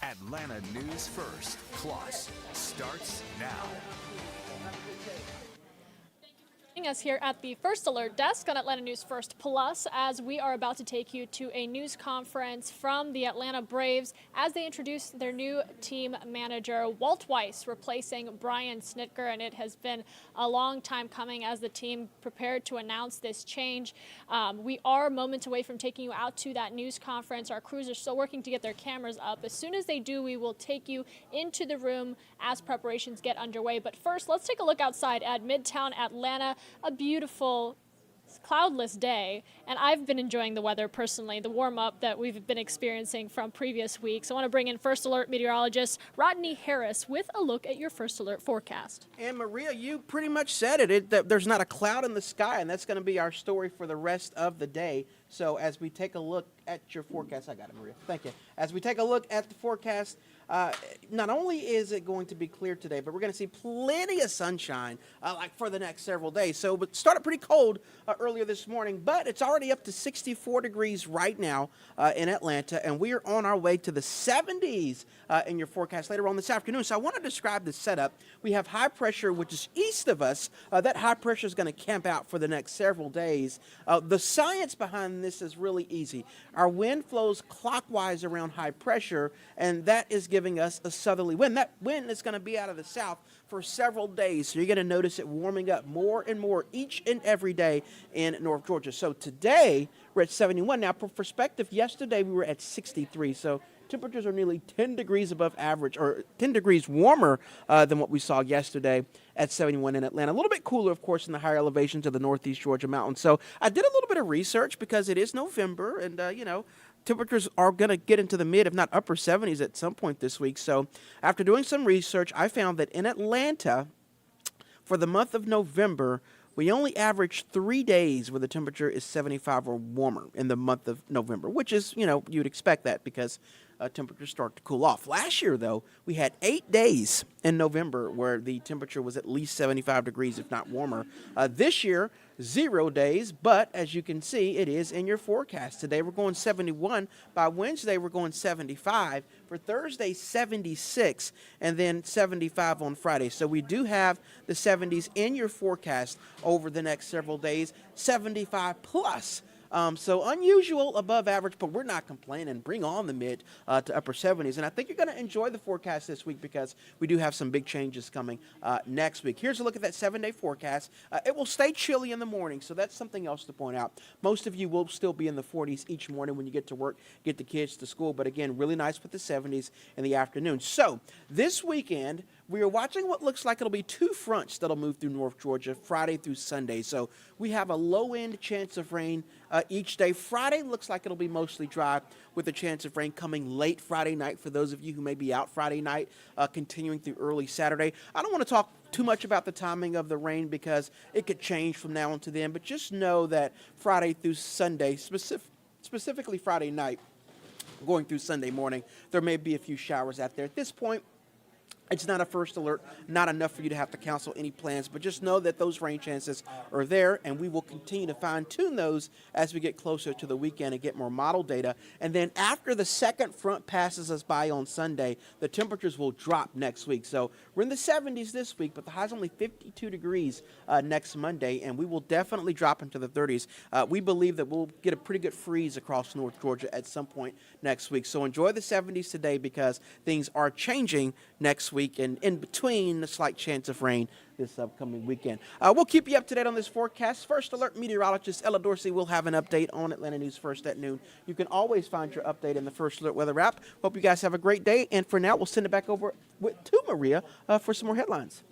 Atlanta News First Plus starts now. Us here at the First Alert desk on Atlanta News First Plus as we are about to take you to a news conference from the Atlanta Braves as they introduce their new team manager, Walt Weiss, replacing Brian Snitker. And it has been a long time coming as the team prepared to announce this change. We are moments away from taking you out to that news conference. Our crews are still working to get their cameras up. As soon as they do, we will take you into the room as preparations get underway. But first, let's take a look outside at Midtown Atlanta. A beautiful cloudless day, and I've been enjoying the weather personally, the warm-up that we've been experiencing from previous weeks. I want to bring in First Alert meteorologist Rodney Harris with a look at your First Alert forecast. And Maria, you pretty much said it, that there's not a cloud in the sky, and that's going to be our story for the rest of the day. So as we take a look at your forecast, I got it, Maria. Thank you. As we take a look at the forecast, not only is it going to be clear today, but we're going to see plenty of sunshine like for the next several days. So it started pretty cold earlier this morning, but it's already up to 64 degrees right now in Atlanta, and we are on our way to the 70s in your forecast later on this afternoon. So I want to describe the setup. We have high pressure, which is east of us. That high pressure is going to camp out for the next several days. The science behind this is really easy. Our wind flows clockwise around high pressure, and that is giving us a southerly wind. That wind is going to be out of the south for several days, so you're going to notice it warming up more and more each and every day in North Georgia. So today, we're at 71. Now, for perspective, yesterday we were at 63, so temperatures are nearly 10 degrees above average, or 10 degrees warmer than what we saw yesterday at 71 in Atlanta. A little bit cooler, of course, in the higher elevations of the northeast Georgia mountains. So I did a little bit of research because it is November, and, temperatures are going to get into the mid, if not upper 70s at some point this week. So after doing some research, I found that in Atlanta, for the month of November, we only average 3 days where the temperature is 75 or warmer in the month of November, which is, you'd expect that because temperatures start to cool off. Last year, though, we had 8 days in November where the temperature was at least 75 degrees, if not warmer. This year, 0 days, but as you can see, it is in your forecast. Today, we're going 71. By Wednesday, we're going 75. For Thursday, 76, and then 75 on Friday. So we do have the 70s in your forecast over the next several days, 75 plus. So unusual, above average, but we're not complaining. Bring on the mid to upper 70s. And I think you're going to enjoy the forecast this week because we do have some big changes coming next week. Here's a look at that 7-day forecast. It will stay chilly in the morning, so that's something else to point out. Most of you will still be in the 40s each morning when you get to work, get the kids to school. But again, really nice with the 70s in the afternoon. So this weekend, we are watching what looks like it'll be 2 fronts that'll move through North Georgia Friday through Sunday. So we have a low-end chance of rain each day. Friday looks like it'll be mostly dry with a chance of rain coming late Friday night for those of you who may be out Friday night, continuing through early Saturday. I don't want to talk too much about the timing of the rain because it could change from now on to then, but just know that Friday through Sunday, specifically Friday night, going through Sunday morning, there may be a few showers out there. At this point, it's not a first alert, not enough for you to have to cancel any plans, but just know that those rain chances are there, and we will continue to fine-tune those as we get closer to the weekend and get more model data. And then after the second front passes us by on Sunday, the temperatures will drop next week. So we're in the 70s this week, but the high's only 52 degrees next Monday, and we will definitely drop into the 30s. We believe that we'll get a pretty good freeze across North Georgia at some point next week. So enjoy the 70s today because things are changing next week, and in between, a slight chance of rain this upcoming weekend. We'll keep you up to date on this forecast. First Alert meteorologist Ella Dorsey will have an update on Atlanta News First at noon. You can always find your update in the First Alert weather app. Hope you guys have a great day, and for now, we'll send it back over to Maria for some more headlines.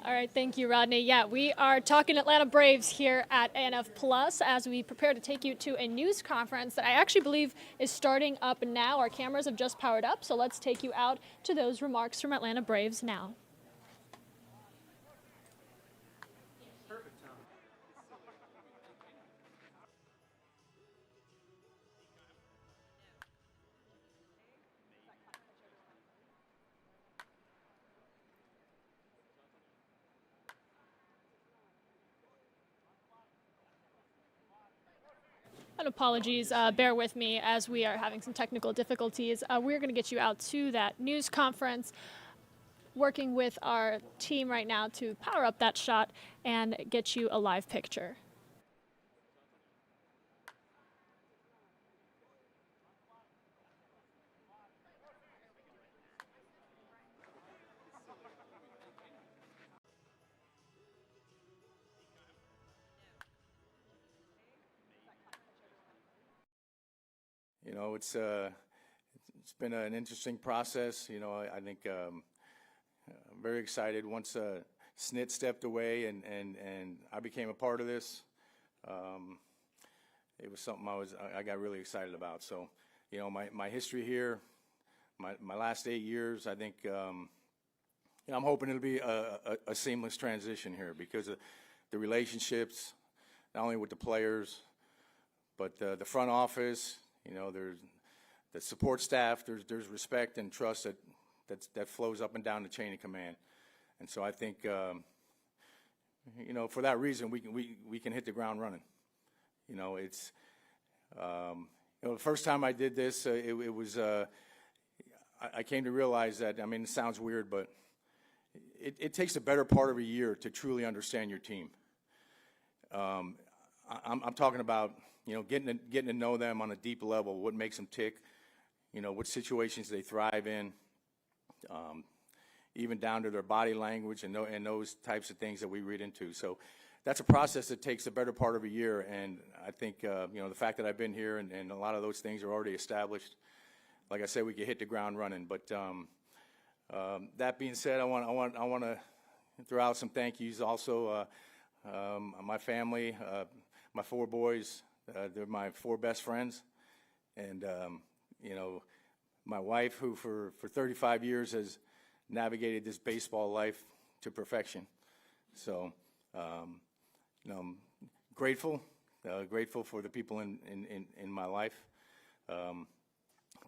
All right, thank you, Rodney. Yeah, we are talking Atlanta Braves here at ANF Plus as we prepare to take you to a news conference that I actually believe is starting up now. Our cameras have just powered up, so let's take you out to those remarks from Atlanta Braves now. And apologies, bear with me as we are having some technical difficulties. We're going to get you out to that news conference, working with our team right now to power up that shot and get you a live picture. You know, it's been an interesting process. You know, I think I'm very excited once Snit stepped away and I became a part of this. It was something I got really excited about. So, you know, my history here, my last 8 years, I think, you know, I'm hoping it'll be a seamless transition here because of the relationships, not only with the players, but the front office. You know, there's the support staff. There's respect and trust that flows up and down the chain of command. And so I think, you know, for that reason, we can hit the ground running. You know, it's you know, the first time I did this, it was I came to realize that, I mean, it sounds weird, but it takes the better part of a year to truly understand your team. I'm talking about, you know, getting to know them on a deep level, what makes them tick, you know, what situations they thrive in, even down to their body language and those types of things that we read into. So that's a process that takes the better part of a year, and I think, you know, the fact that I've been here and a lot of those things are already established, like I said, we can hit the ground running. But that being said, I want to throw out some thank yous also. My family, my 4 boys, they're my 4 best friends, and you know, my wife, who for 35 years has navigated this baseball life to perfection. So, you know, I'm grateful for the people in my life.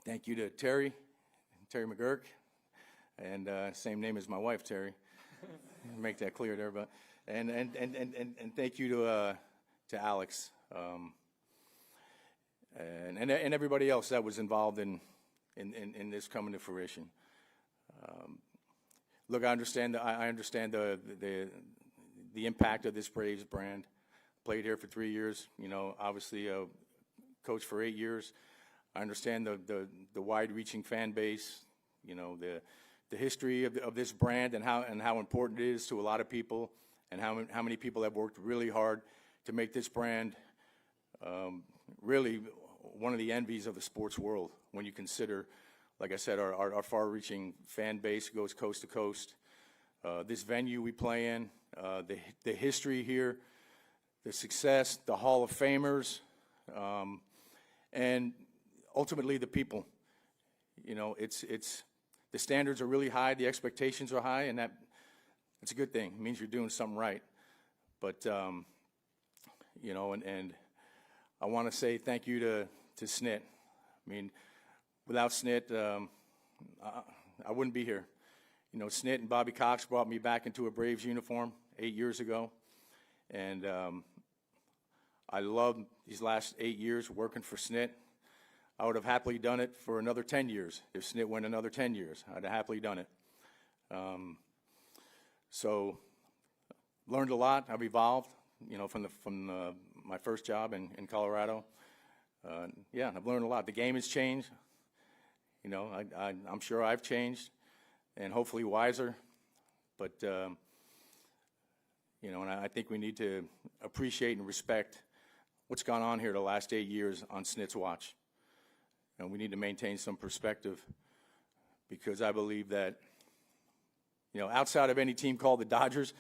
Thank you to Terry McGurk, and same name as my wife, Terry. Make that clear there, but and thank you to Alex. And everybody else that was involved in this coming to fruition. Look, I understand the impact of this Braves brand. Played here for 3 years. You know, obviously coached for 8 years. I understand the wide-reaching fan base. You know, the history of this brand and how important it is to a lot of people, and how many people have worked really hard to make this brand really one of the envies of the sports world when you consider, like I said, our far-reaching fan base goes coast to coast. This venue we play in, the history here, the success, the Hall of Famers, and ultimately the people. You know, it's the standards are really high, the expectations are high, and that's a good thing. It means you're doing something right. But you know, and I want to say thank you to Snit. I mean, without Snit, I wouldn't be here. You know, Snit and Bobby Cox brought me back into a Braves uniform 8 years ago, and I loved these last 8 years working for Snit. I would have happily done it for another 10 years. If Snit went another 10 years, I'd have happily done it. So, learned a lot. I've evolved, you know, from my first job in Colorado. Yeah, I've learned a lot. The game has changed. You know, I'm sure I've changed, and hopefully wiser. But you know, and I think we need to appreciate and respect what's gone on here the last 8 years on Snit's watch. And we need to maintain some perspective, because I believe that, you know, outside of any team called the Dodgers,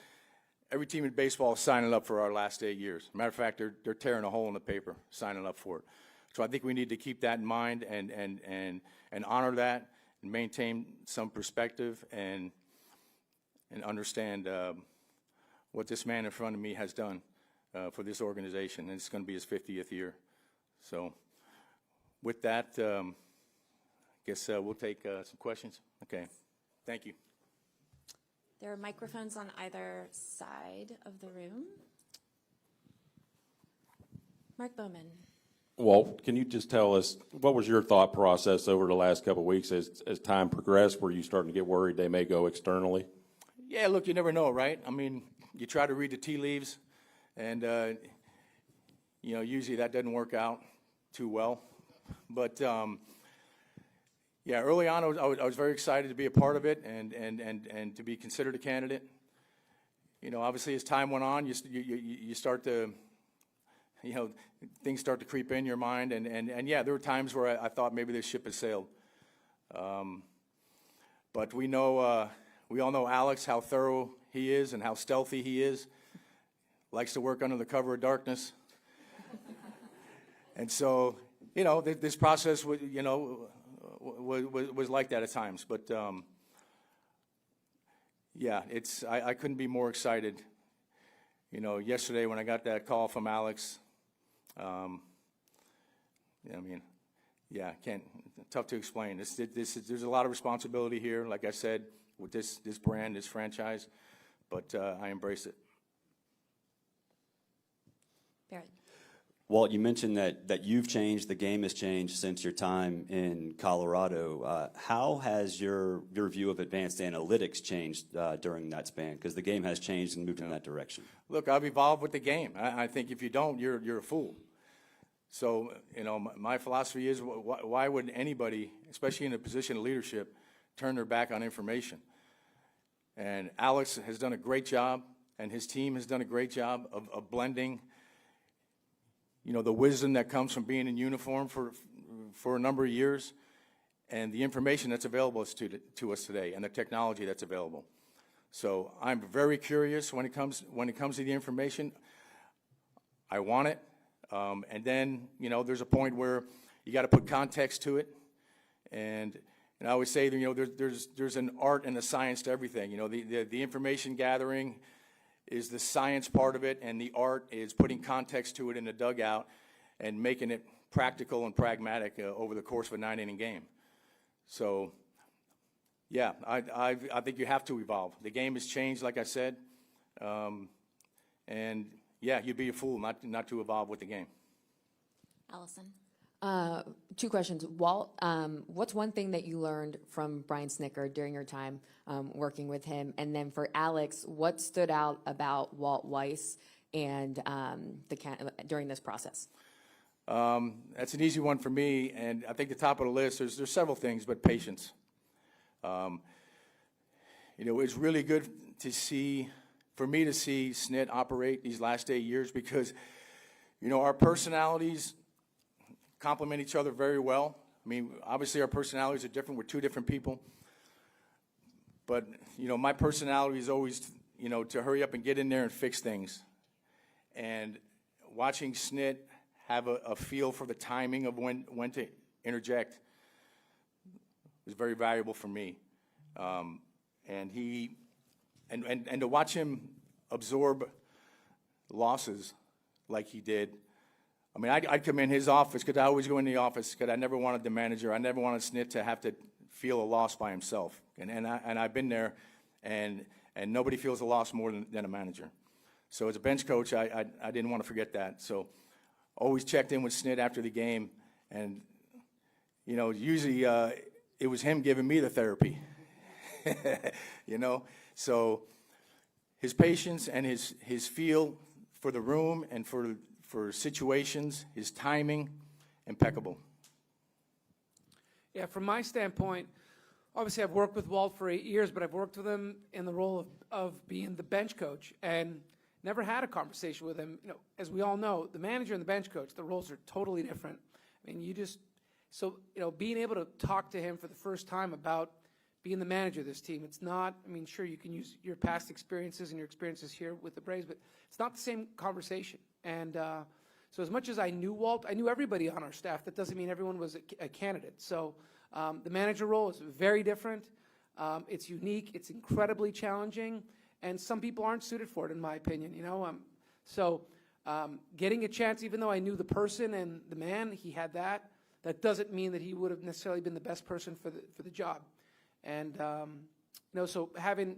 every team in baseball is signing up for our last 8 years. Matter of fact, they're tearing a hole in the paper, signing up for it. So I think we need to keep that in mind and honor that and maintain some perspective and understand what this man in front of me has done for this organization. And it's going to be his 50th year. So with that, I guess we'll take some questions. Okay. Thank you. There are microphones on either side of the room. Mark Bowman. Walt, can you just tell us, what was your thought process over the last couple of weeks as time progressed? Were you starting to get worried they may go externally? Yeah, look, you never know, right? I mean, you try to read the tea leaves, and, you know, usually that doesn't work out too well. But, yeah, early on, I was very excited to be a part of it and to be considered a candidate. You know, obviously, as time went on, you start to, you know, things start to creep in your mind, and yeah, there were times where I thought maybe this ship has sailed. But we know, we all know Alex, how thorough he is and how stealthy he is. Likes to work under the cover of darkness. And so, you know, this process, you know, was like that at times. But yeah, I couldn't be more excited. You know, yesterday when I got that call from Alex, I mean, yeah, tough to explain. There's a lot of responsibility here, like I said, with this brand, this franchise, but I embrace it. Barrett. Walt, you mentioned that you've changed, the game has changed since your time in Colorado. How has your view of advanced analytics changed during that span? Because the game has changed and moved in that direction. Look, I've evolved with the game. I think if you don't, you're a fool. So, you know, my philosophy is, why would anybody, especially in a position of leadership, turn their back on information? And Alex has done a great job, and his team has done a great job of blending, you know, the wisdom that comes from being in uniform for a number of years, and the information that's available to us today, and the technology that's available. So I'm very curious when it comes to the information. I want it, and then, you know, there's a point where you got to put context to it, and I always say that, you know, there's an art and a science to everything. You know, the information gathering is the science part of it, and the art is putting context to it in the dugout and making it practical and pragmatic over the course of a 9-inning game. So, yeah, I think you have to evolve. The game has changed, like I said, and yeah, you'd be a fool not to evolve with the game. Allison. 2 questions. Walt, what's one thing that you learned from Brian Snitker during your time working with him? And then for Alex, what stood out about Walt Weiss and during this process? That's an easy one for me, and I think the top of the list, there's several things, but patience. You know, it's really good for me to see Snit operate these last 8 years because, you know, our personalities complement each other very well. I mean, obviously our personalities are different. We're 2 different people. But, you know, my personality is always, you know, to hurry up and get in there and fix things. And watching Snit have a feel for the timing of when to interject was very valuable for me. And to watch him absorb losses like he did. I mean, I'd come in his office, because I always go in the office, because I never wanted the manager, I never wanted Snit to have to feel a loss by himself. And I've been there, and nobody feels a loss more than a manager. So as a bench coach, I didn't want to forget that. So always checked in with Snit after the game, and, you know, usually it was him giving me the therapy, you know. So his patience and his feel for the room and for situations, his timing, impeccable. Yeah, from my standpoint, obviously I've worked with Walt for 8 years, but I've worked with him in the role of being the bench coach and never had a conversation with him. You know, as we all know, the manager and the bench coach, the roles are totally different. I mean, so, you know, being able to talk to him for the first time about being the manager of this team, it's not, I mean, sure, you can use your past experiences and your experiences here with the Braves, but it's not the same conversation. And so as much as I knew Walt, I knew everybody on our staff. That doesn't mean everyone was a candidate. So the manager role is very different. It's unique. It's incredibly challenging. And some people aren't suited for it, in my opinion. You know, so getting a chance, even though I knew the person and the man, he had that. That doesn't mean that he would have necessarily been the best person for the job. And you know, so having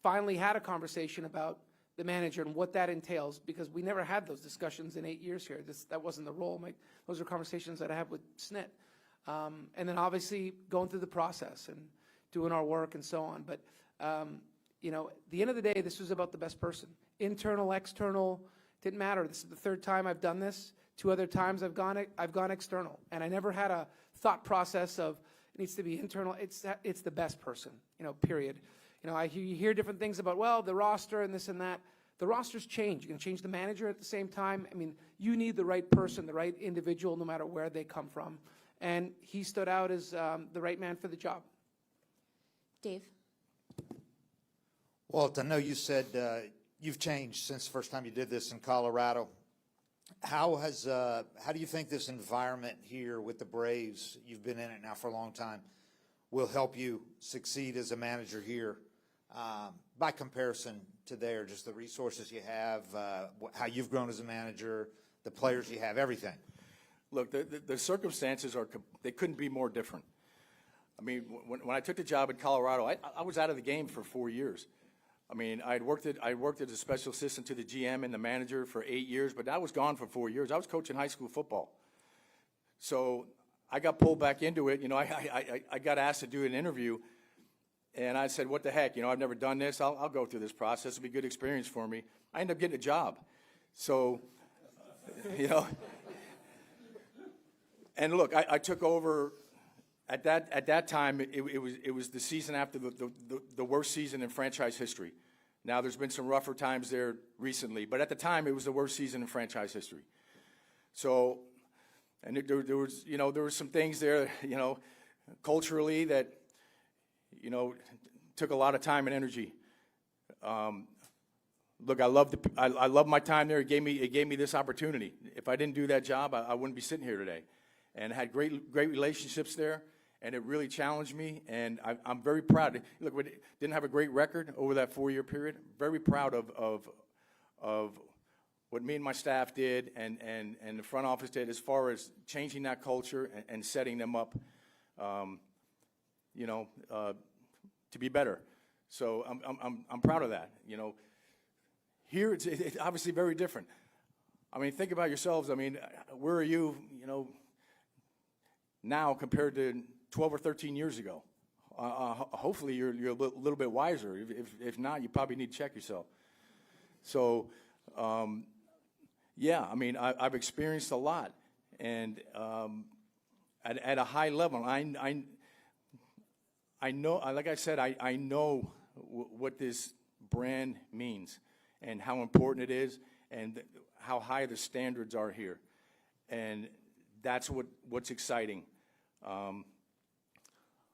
finally had a conversation about the manager and what that entails, because we never had those discussions in 8 years here. That wasn't the role. Those are conversations that I have with Snit. And then obviously going through the process and doing our work and so on. But, you know, at the end of the day, this was about the best person. Internal, external, didn't matter. This is the third time I've done this. 2 other times I've gone external. And I never had a thought process of it needs to be internal. It's the best person, you know, period. You know, you hear different things about, well, the roster and this and that. The rosters change. You can change the manager at the same time. I mean, you need the right person, the right individual, no matter where they come from. And he stood out as the right man for the job. Dave? Walt, I know you said you've changed since the first time you did this in Colorado. How do you think this environment here with the Braves, you've been in it now for a long time, will help you succeed as a manager here by comparison to there, just the resources you have, how you've grown as a manager, the players you have, everything? Look, the circumstances they couldn't be more different. I mean, when I took the job in Colorado, I was out of the game for 4 years. I mean, I worked as a special assistant to the GM and the manager for 8 years, but I was gone for 4 years. I was coaching high school football. So I got pulled back into it. You know, I got asked to do an interview, and I said, what the heck? You know, I've never done this. I'll go through this process. It'll be a good experience for me. I ended up getting a job. So, you know, and look, I took over. At that time, it was the season after the worst season in franchise history. Now, there's been some rougher times there recently, but at the time, it was the worst season in franchise history. So, and there were some things there, you know, culturally that, you know, took a lot of time and energy. Look, I love my time there. It gave me this opportunity. If I didn't do that job, I wouldn't be sitting here today. And I had great relationships there. And it really challenged me, and I'm very proud. Look, we didn't have a great record over that 4-year period. Very proud of what me and my staff did and the front office did as far as changing that culture and setting them up, you know, to be better. So I'm proud of that. You know, here it's obviously very different. I mean, think about yourselves. I mean, where are you, you know, now compared to 12 or 13 years ago? Hopefully you're a little bit wiser. If not, you probably need to check yourself. So, yeah, I mean, I've experienced a lot, and at a high level, I know, like I said, I know what this brand means and how important it is and how high the standards are here, and that's what's exciting.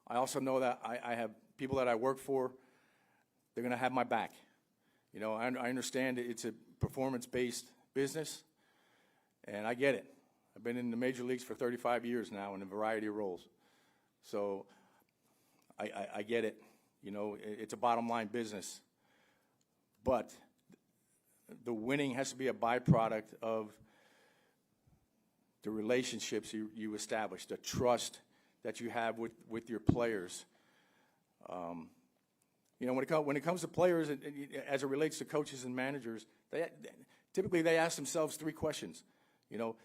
I also know that I have people that I work for, they're going to have my back. You know, I understand it's a performance-based business, and I get it. I've been in the major leagues for 35 years now in a variety of roles. So I get it. You know, it's a bottom-line business. But the winning has to be a byproduct of the relationships you establish, the trust that you have with your players. You know, when it comes to players, as it relates to coaches and managers, typically they ask themselves 3 questions. You know,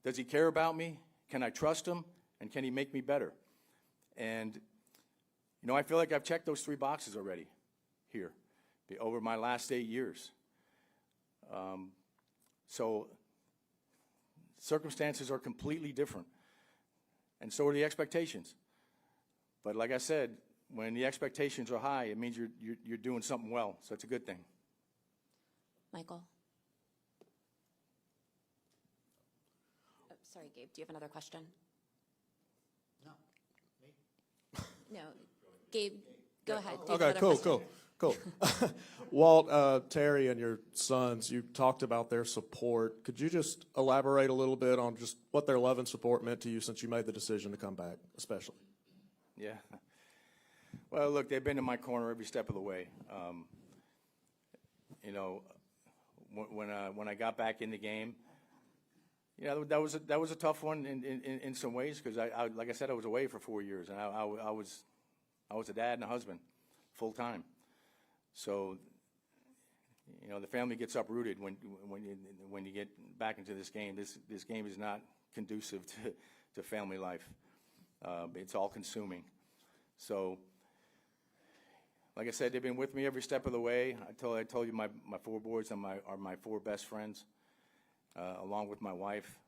does he care about me? Can I trust him? And can he make me better? And, you know, I feel like I've checked those 3 boxes already here over my last 8 years. So circumstances are completely different. And so are the expectations. But like I said, when the expectations are high, it means you're doing something well. So it's a good thing. Michael? Oh, sorry, Gabe, do you have another question? No. Me? No. Gabe, go ahead. Do you have Okay, another cool. question? Walt, Terry, and your sons, you talked about their support. Could you just elaborate a little bit on just what their love and support meant to you since you made the decision to come back, especially? Yeah. Well, look, they've been in my corner every step of the way. You know, when I got back in the game, yeah, that was a tough one in some ways because I like I said, I was away for 4 years, and I was a dad and a husband full time. So, you know, the family gets uprooted when you get back into this game. This game is not conducive to family life. It's all consuming. So, like I said, they've been with me every step of the way. I told you my four boys are my four best friends, along with my wife.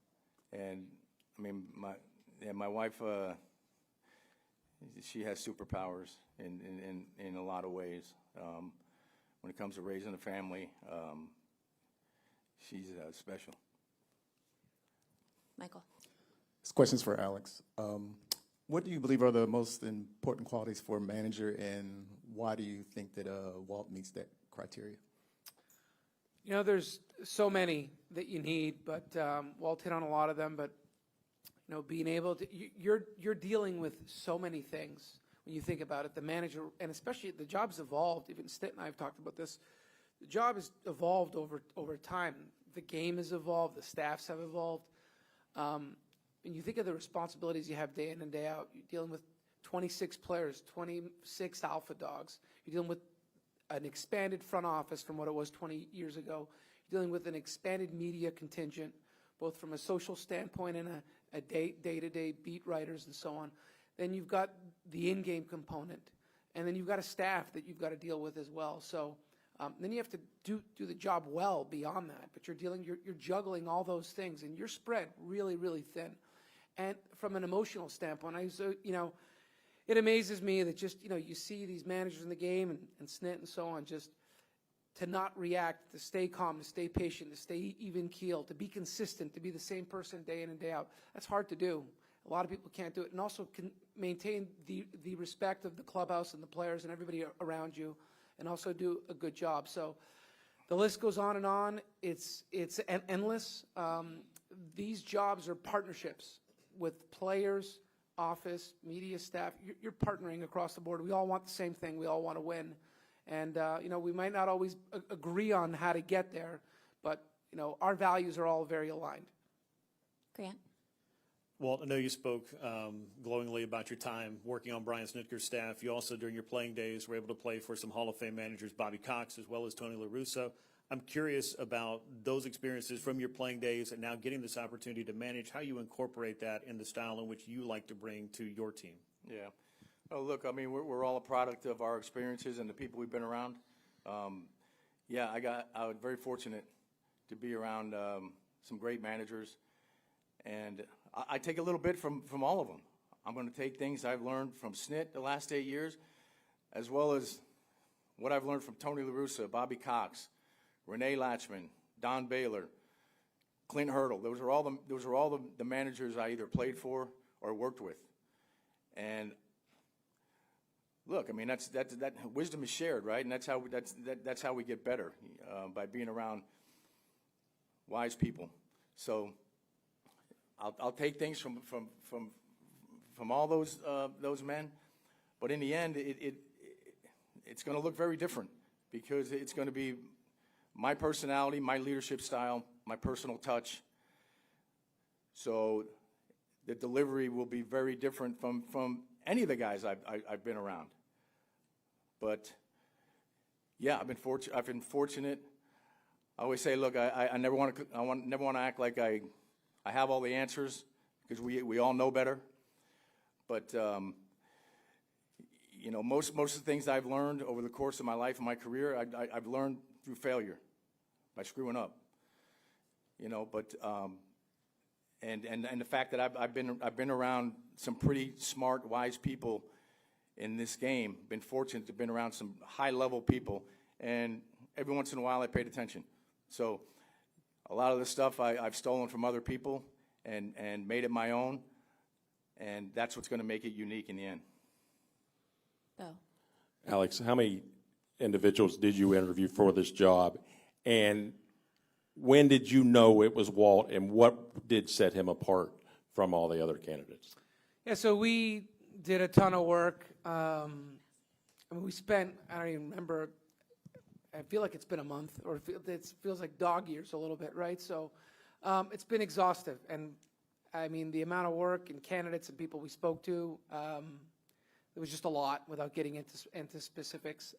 And I mean, my wife, she has superpowers in a lot of ways. When it comes to raising a family, she's special. Michael. This question's for Alex. What do you believe are the most important qualities for a manager, and why do you think that Walt meets that criteria? You know, there's so many that you need, but Walt hit on a lot of them. But you know, being able to, you're dealing with so many things when you think about it. The manager, and especially the job's evolved. Even Stitt and I have talked about this. The job has evolved over time. The game has evolved. The staffs have evolved. And you think of the responsibilities you have day in and day out. You're dealing with 26 players, 26 alpha dogs. You're dealing with an expanded front office from what it was 20 years ago. You're dealing with an expanded media contingent, both from a social standpoint and a day-to-day beat writers and so on. Then you've got the in-game component, and then you've got a staff that you've got to deal with as well. So then you have to do the job well beyond that. But you're juggling all those things, and you're spread really, really thin. And from an emotional standpoint, it amazes me that just, you see these managers in the game and Snit and so on, just to not react, to stay calm, to stay patient, to stay even keeled, to be consistent, to be the same person day in and day out. That's hard to do. A lot of people can't do it, and also can maintain the respect of the clubhouse and the players and everybody around you, and also do a good job. So the list goes on and on. It's endless. These jobs are partnerships with players, office, media staff. You're partnering across the board. We all want the same thing. We all want to win. And, we might not always agree on how to get there, but, our values are all very aligned. Grant. Walt, I know you spoke glowingly about your time working on Brian Snitker's staff. You also, during your playing days, were able to play for some Hall of Fame managers, Bobby Cox, as well as Tony La Russa. I'm curious about those experiences from your playing days and now getting this opportunity to manage, how you incorporate that in the style in which you like to bring to your team. Yeah. Oh, look, I mean, we're all a product of our experiences and the people we've been around. I was very fortunate to be around some great managers, and I take a little bit from all of them. I'm going to take things I've learned from Snit the last 8 years, as well as what I've learned from Tony La Russa, Bobby Cox, Renee Latchman, Don Baylor, Clint Hurdle. Those are all the managers I either played for or worked with. And look, I mean, that wisdom is shared, right? And that's how we get better, by being around wise people. So I'll take things from all those men, but in the end, it's going to look very different, because it's going to be my personality, my leadership style, my personal touch. So the delivery will be very different from any of the guys I've been around. But yeah, I've been fortunate. I always say, look, I never want to act like I have all the answers, because we all know better. But most of the things I've learned over the course of my life and my career, I've learned through failure, by screwing up. But and the fact that I've been around some pretty smart, wise people in this game. Been fortunate to have been around some high-level people, and every once in a while I paid attention. So a lot of the stuff I've stolen from other people and made it my own, and that's what's going to make it unique in the end. Bo. Alex, how many individuals did you interview for this job, and when did you know it was Walt, and what did set him apart from all the other candidates? Yeah, so we did a ton of work. We spent, I don't even remember, I feel like it's been a month, or it feels like dog years a little bit, right? So it's been exhaustive. And I mean, the amount of work and candidates and people we spoke to, it was just a lot without getting into specifics.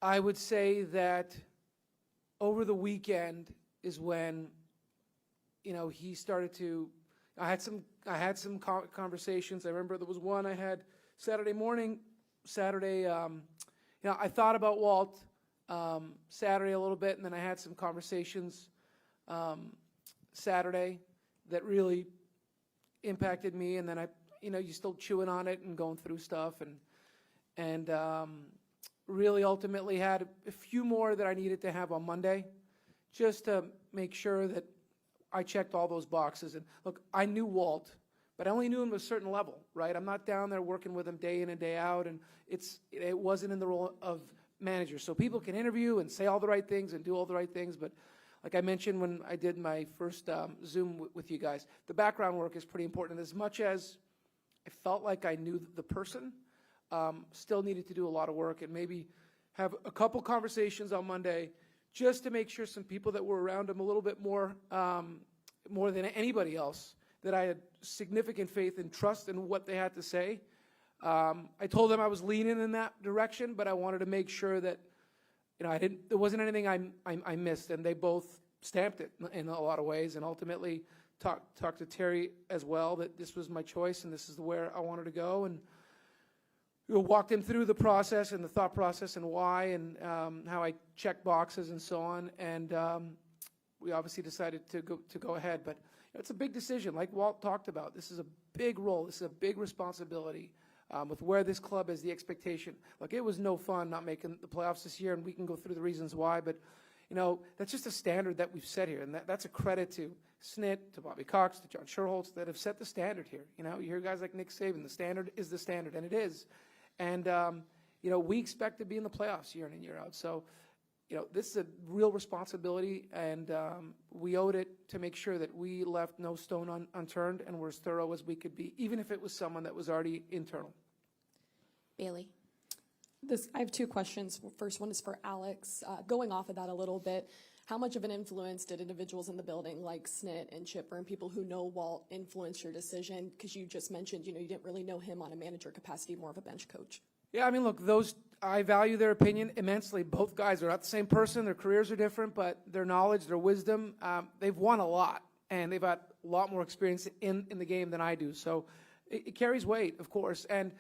I would say that over the weekend is when, he started to. I had some conversations. I remember there was one I had Saturday morning. I thought about Walt Saturday a little bit, and then I had some conversations Saturday that really impacted me. And then you're still chewing on it and going through stuff, and really ultimately had a few more that I needed to have on Monday, just to make sure that I checked all those boxes. And look, I knew Walt, but I only knew him at a certain level, right? I'm not down there working with him day in and day out, and it wasn't in the role of manager. So people can interview and say all the right things and do all the right things, but like I mentioned when I did my first Zoom with you guys, the background work is pretty important. As much as I felt like I knew the person, still needed to do a lot of work and maybe have a couple conversations on Monday just to make sure some people that were around him a little bit more than anybody else, that I had significant faith and trust in what they had to say. I told them I was leaning in that direction, but I wanted to make sure that there wasn't anything I missed, and they both stamped it in a lot of ways, and ultimately talked to Terry as well that this was my choice and this is where I wanted to go, and walked him through the process and the thought process and why and how I check boxes and so on, and we obviously decided to go ahead. But it's a big decision, like Walt talked about. This is a big role. This is a big responsibility. With where this club is, the expectation. Look, it was no fun not making the playoffs this year, and we can go through the reasons why, but, that's just a standard that we've set here, and that's a credit to Snit, to Bobby Cox, to John Sherholtz, that have set the standard here. You hear guys like Nick Saban, the standard is the standard, and it is. And, we expect to be in the playoffs year in and year out. So, this is a real responsibility, and we owed it to make sure that we left no stone unturned and were as thorough as we could be, even if it was someone that was already internal. Bailey. I have two questions. First one is for Alex. Going off of that a little bit, how much of an influence did individuals in the building like Snit and Chipper and people who know Walt influence your decision? Because you just mentioned, you didn't really know him on a manager capacity, more of a bench coach. Yeah, I mean, look, I value their opinion immensely. Both guys are not the same person. Their careers are different, but their knowledge, their wisdom, they've won a lot, and they've got a lot more experience in the game than I do. So it carries weight, of course. And,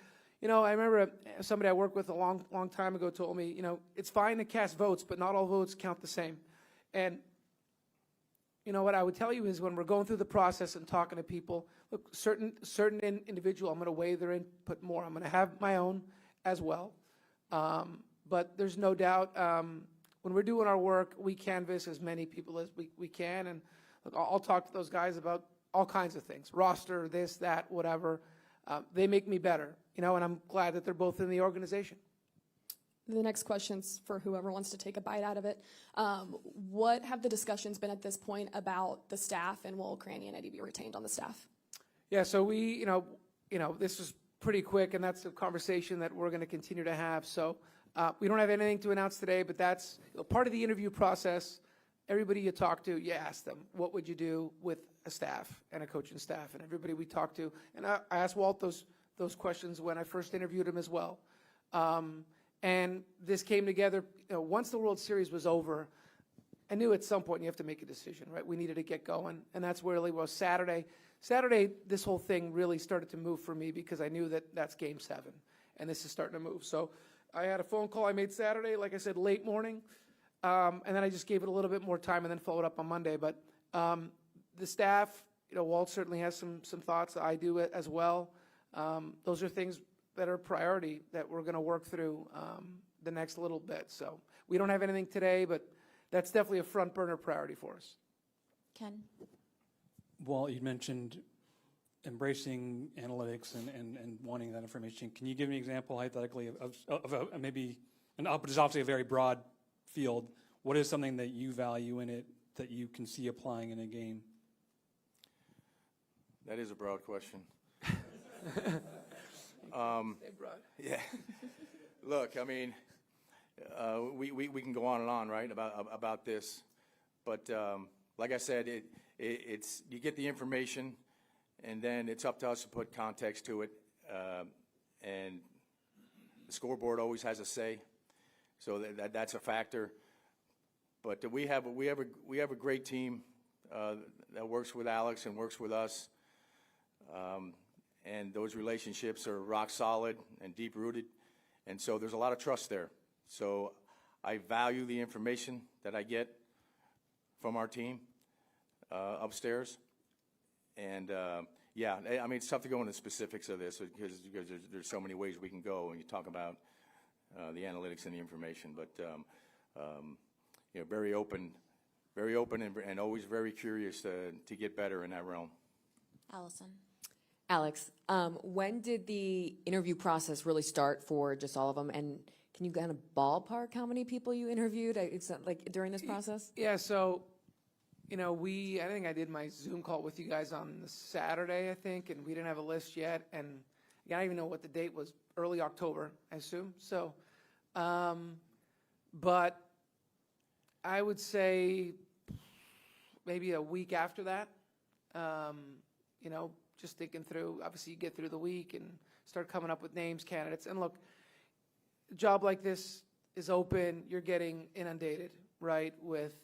I remember somebody I worked with a long time ago told me, it's fine to cast votes, but not all votes count the same. And, what I would tell you is when we're going through the process and talking to people, look, certain individual, I'm going to weigh their input more. I'm going to have my own as well. But there's no doubt when we're doing our work, we canvass as many people as we can. And look, I'll talk to those guys about all kinds of things, roster, this, that, whatever. They make me better, and I'm glad that they're both in the organization. The next question's for whoever wants to take a bite out of it. What have the discussions been at this point about the staff, and will Cranny and Eddie be retained on the staff? Yeah, so we, this was pretty quick, and that's a conversation that we're going to continue to have. So we don't have anything to announce today, but that's part of the interview process. Everybody you talk to, you ask them, what would you do with a staff and a coaching staff? And everybody we talk to, and I asked Walt those questions when I first interviewed him as well. And this came together, once the World Series was over, I knew at some point you have to make a decision, right? We needed to get going, and that's where it really was Saturday. Saturday, this whole thing really started to move for me because I knew that that's Game 7, and this is starting to move. So I had a phone call I made Saturday, like I said, late morning, and then I just gave it a little bit more time and then followed up on Monday. But the staff, Walt certainly has some thoughts. I do as well. Those are things that are priority that we're going to work through the next little bit. So we don't have anything today, but that's definitely a front burner priority for us. Ken. Walt, you mentioned embracing analytics and wanting that information. Can you give me an example, hypothetically, of maybe, and it's obviously a very broad field, what is something that you value in it that you can see applying in a game? That is a broad question. Yeah. Look, I mean, we can go on and on, right, about this, but like I said, it's you get the information, and then it's up to us to put context to it, and the scoreboard always has a say. So that's a factor. But we have a great team that works with Alex and works with us, and those relationships are rock solid and deep rooted, and so there's a lot of trust there. So I value the information that I get from our team upstairs, and yeah, I mean, it's tough to go into specifics of this because there's so many ways we can go when you talk about the analytics and the information, but you know, very open and always very curious to get better in that realm. Allison. Alex, when did the interview process really start for just all of them? And can you kind of ballpark how many people you interviewed? It's like during this process? Yeah, so, you know, I think I did my Zoom call with you guys on the Saturday, I think, and we didn't have a list yet. And I don't even know what the date was, early October, I assume. So, but I would say maybe a week after that, you know, just thinking through, obviously you get through the week and start coming up with names, candidates. And look, a job like this is open. You're getting inundated, right, with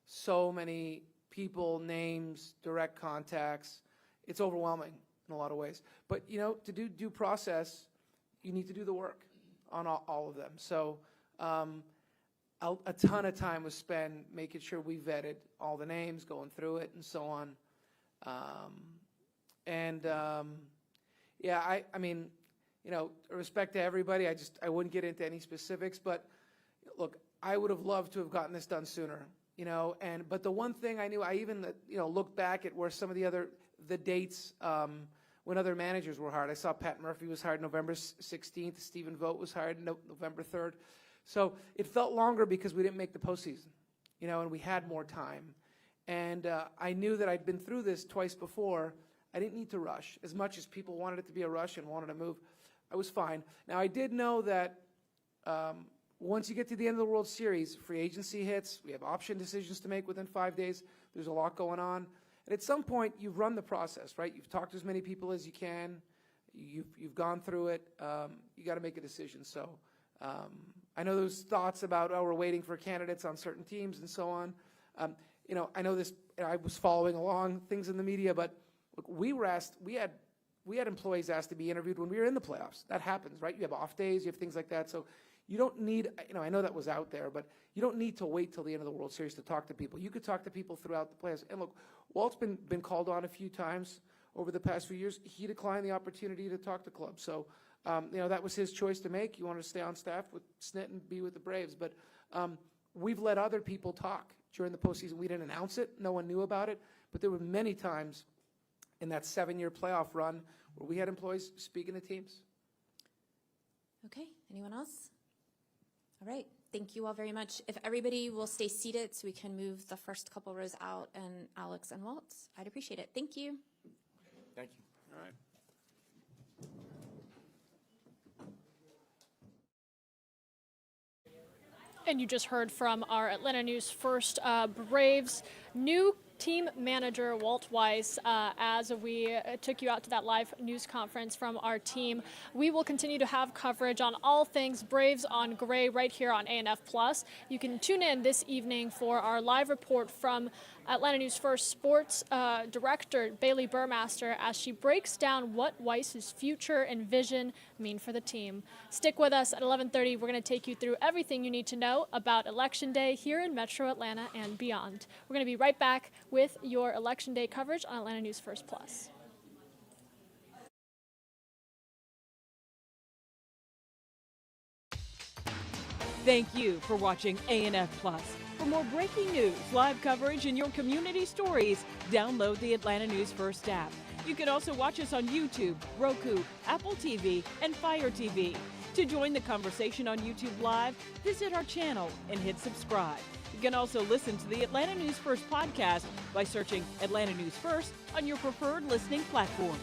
so many people, names, direct contacts. It's overwhelming in a lot of ways. But, you know, to do due process, you need to do the work on all of them. So a ton of time was spent making sure we vetted all the names, going through it, and so on. Yeah, I mean, you know, respect to everybody, I wouldn't get into any specifics, but look, I would have loved to have gotten this done sooner, you know, but the one thing I knew, I even, you know, looked back at where some of the dates when other managers were hired. I saw Pat Murphy was hired November 16th, Stephen Vogt was hired November 3rd. So it felt longer because we didn't make the postseason, you know, and we had more time. And I knew that I'd been through this twice before. I didn't need to rush. As much as people wanted it to be a rush and wanted to move, I was fine. Now, I did know that once you get to the end of the World Series, free agency hits, we have option decisions to make within 5 days. There's a lot going on. And at some point, you've run the process, right? You've talked to as many people as you can. You've gone through it. You got to make a decision. So I know there's thoughts about, oh, we're waiting for candidates on certain teams and so on. You know, I know this, I was following along things in the media, but look, we had employees asked to be interviewed when we were in the playoffs. That happens, right? You have off days, you have things like that. So you don't need, you know, I know that was out there, but you don't need to wait till the end of the World Series to talk to people. You could talk to people throughout the playoffs. And look, Walt's been called on a few times over the past few years. He declined the opportunity to talk to clubs. So, you know, that was his choice to make. He wanted to stay on staff with Snit and be with the Braves. But we've let other people talk during the postseason. We didn't announce it. No one knew about it. But there were many times in that 7-year playoff run where we had employees speaking to teams. Okay, anyone else? All right, thank you all very much. If everybody will stay seated so we can move the first couple rows out, and Alex and Walt, I'd appreciate it. Thank you. Thank you. All right. And you just heard from our Atlanta News First Braves new team manager, Walt Weiss, as we took you out to that live news conference from our team. We will continue to have coverage on all things Braves on Gray right here on ANF+. You can tune in this evening for our live report from Atlanta News First Sports Director Bailey Burmaster as she breaks down what Weiss's future and vision mean for the team. Stick with us at 11:30. We're going to take you through everything you need to know about Election Day here in Metro Atlanta and beyond. We're going to be right back with your Election Day coverage on Atlanta News First Plus. Thank you for watching ANF Plus. For more breaking news, live coverage, and your community stories, download the Atlanta News First app. You can also watch us on YouTube, Roku, Apple TV, and Fire TV. To join the conversation on YouTube Live, visit our channel and hit subscribe. You can also listen to the Atlanta News First podcast by searching Atlanta News First on your preferred listening platform.